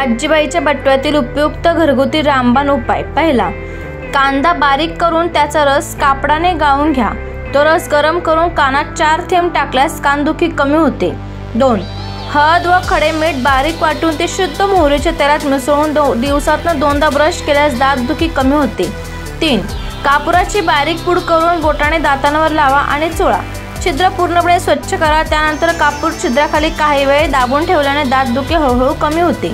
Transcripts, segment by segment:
आजीबाईच्या बटव्यातील उपयुक्त घरगुती रामबाण उपाय। पहिला, कांदा बारीक करून त्याचा रस कापडाने गाळून घ्या। तो रस गरम करून कानात 4 थेंब टाकल्यास कानदुखी कमी होते। 2, हळद व खडे मीठ बारीक वाटून ते शुद्ध मोहरीच्या तेलात मिसळून दिवसातून 2दा ब्रश केल्यास दातदुखी कमी होते। 3, कापुराची बारीक पूड करून बोटाने दातांवर लावा आणि चोळा। छिद्र पूर्णपणे स्वच्छ करा। त्यानंतर कापूर छिद्राखाली काही वेळ दाबून ठेवल्याने दातदुखी हळूहळू कमी होते।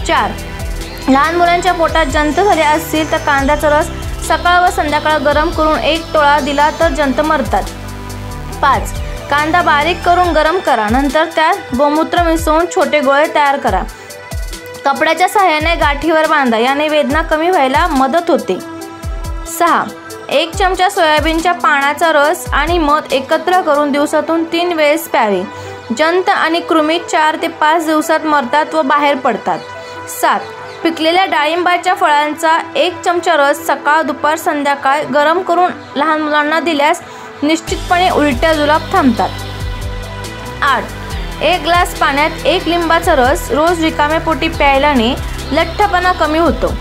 4, लहान मुलांच्या पोटात जंत झाले असतील तर कांद्याचा रस सकाळ व संध्याकाळ गरम करून 1 तोळा दिला तर जंत मरतात। 5, कांदा बारीक करून गरम करा। नंतर त्यात गोमूत्र मिसळून छोटे गोळे तयार करा। कपड्याच्या सहाय्याने गाठीवर बांधा। याने वेदना कमी व्हायला मदत होते। 6, 1 चमचा सोयाबीनच्या पानाचा रस आणि मध एकत्र करून दिवसातून 3 वेळेस प्यावे। जंत आणि कृमी 4 ते 5 दिवसात मरतात व बाहेर पडतात। 7, पिकलेल्या डाळिंबाच्या फळांचा 1 चमचा रस सकाळ दुपार संध्याकाळ गरम करून लहान मुलांना दिल्यास निश्चितपणे उलट्या जुलाब थांबतात। 8, 1 ग्लास पाण्यात 1 लिंबाचा रस रोज रिकाम्या पोटी प्यायल्याने लठ्ठपणा कमी होतो।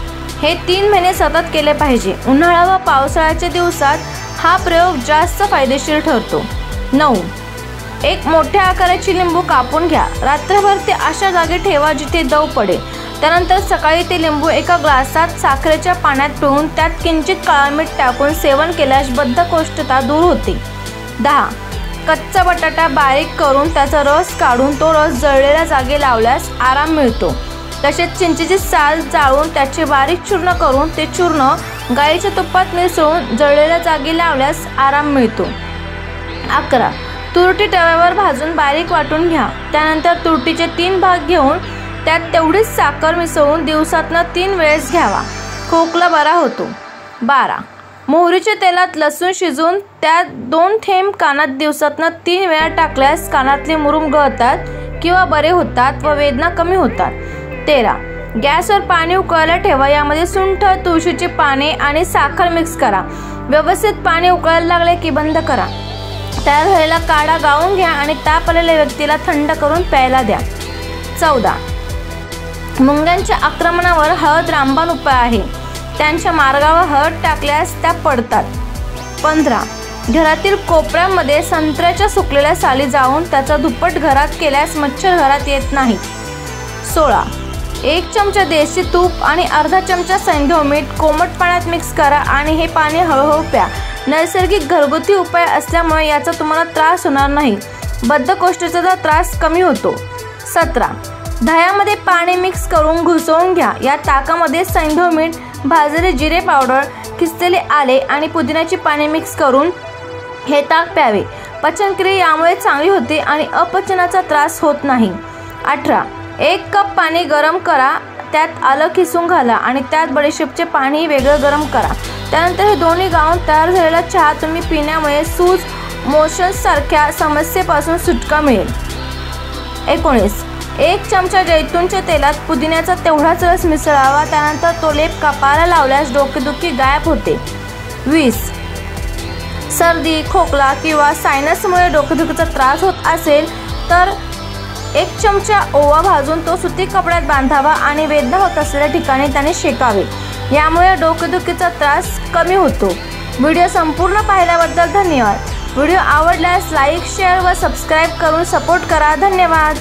हे 3 महिने सतत केले पाहिजे। उन्हाळा व पावसाळ्याच्या दिवसात हा प्रयोग जास्त फायदेशीर ठरतो। 9, 1 मोठ्या आकाराची लिंबू कापून घ्या। रात्रभर ते अशा जागी ठेवा जिथे दव पडेल। त्यानंतर सकाळी ते लिंबू एका ग्लासात साखरेच्या पाण्यात पिळून त्यात किंचित काळा मीठ टाकून सेवन केल्यास बद्धकोष्ठता दूर होते। 10, कच्चा बटाटा बारीक करून त्याचा रस काढून तो रस जळलेल्या जागी लावल्यास आराम मिळतो। तसेच चिंचेची साल जाळून त्याचे बारीक चूर्ण करून ते चूर्ण गाईच्या तुपात मिसळून जळलेल्या जागी लावल्यास आराम मिळतो। 11, तुरटी तव्यावर भाजून बारीक वाटून घ्या। त्यानंतर तुरटीचे 3 भाग घेऊन त्यात तेवढीच साखर मिसळून दिवसातून 3 वेळेस घ्यावा। खोकला बरा होतो। 12, मोहरीच्या तेलात लसूण शिजवून त्यात 2 थेंब कानात दिवसातून 3 वेळा टाकल्यास कानातले मुरूम गळतात किंवा बरे होतात व वेदना कमी होतात। 13, गॅसवर पाणी उकळायला ठेवा। यामध्ये सुंठ, तुळशीची पाने आणि साखर मिक्स करा। व्यवस्थित पाणी उकळायला लागले की बंद करा। तयार झालेला काढा गाळून घ्या आणि ताप आलेल्या व्यक्तीला थंड करून प्यायला द्या। 14, मुंग्यांच्या आक्रमणावर हळद रामबाण उपाय आहे। त्यांच्या मार्गावर हळद टाकल्यास त्या पडतात। 15, घरातील कोपऱ्यामध्ये संत्र्याच्या सुकलेल्या साली जाऊन त्याचा धुपट घरात केल्यास मच्छर घरात येत नाही। 16, 1 चमचा देशी तूप आणि अर्धा चमचा सैंधव मीठ कोमट पाण्यात मिक्स करा आणि हे पाणी हळूहळू प्या। नैसर्गिक घरगुती उपाय असल्यामुळे याचा तुम्हाला त्रास होणार नाही। बद्धकोष्ठतेचा त्रास कमी होतो। 17, दह्यामध्ये पाणी मिक्स करून घुसवून घ्या। या ताकामध्ये सैंधव मीठ, भाजलेले जिरे पावडर, किसलेले आले आणि पुदिन्याची पाने मिक्स करून हे ताक प्यावे। पचनक्रिया यामुळे चांगली होते आणि अपचनाचा त्रास होत नाही। 18, 1 कप पाणी गरम करा। त्यात आलं किसून घाला आणि त्यात बडीशेपचे पाणी वेगळं गरम करा। त्यानंतर हे दोन्ही गाळून तयार झालेला चहा तुम्ही पिण्यामुळे सूज, मोशन्स सारख्या समस्येपासून सुटका मिळेल। 19, 1 चमचा जैतूनच्या तेलात पुदिन्याचा तेवढाच रस मिसळावा। त्यानंतर तो लेप कपाळाला लावल्यास डोकेदुखी गायब होते। 20, सर्दी, खोकला किंवा सायनसमुळे डोकेदुखीचा त्रास होत असेल तर 1 चमचा ओवा भाजून तो सुती कपड्यात बांधावा आणि वेदना होत असलेल्या ठिकाणी त्याने शेकावे। यामुळे डोकेदुखीचा त्रास कमी होतो। व्हिडिओ संपूर्ण पाहिल्याबद्दल धन्यवाद। व्हिडिओ आवडल्यास लाईक, शेअर व सबस्क्राईब करून सपोर्ट करा। धन्यवाद।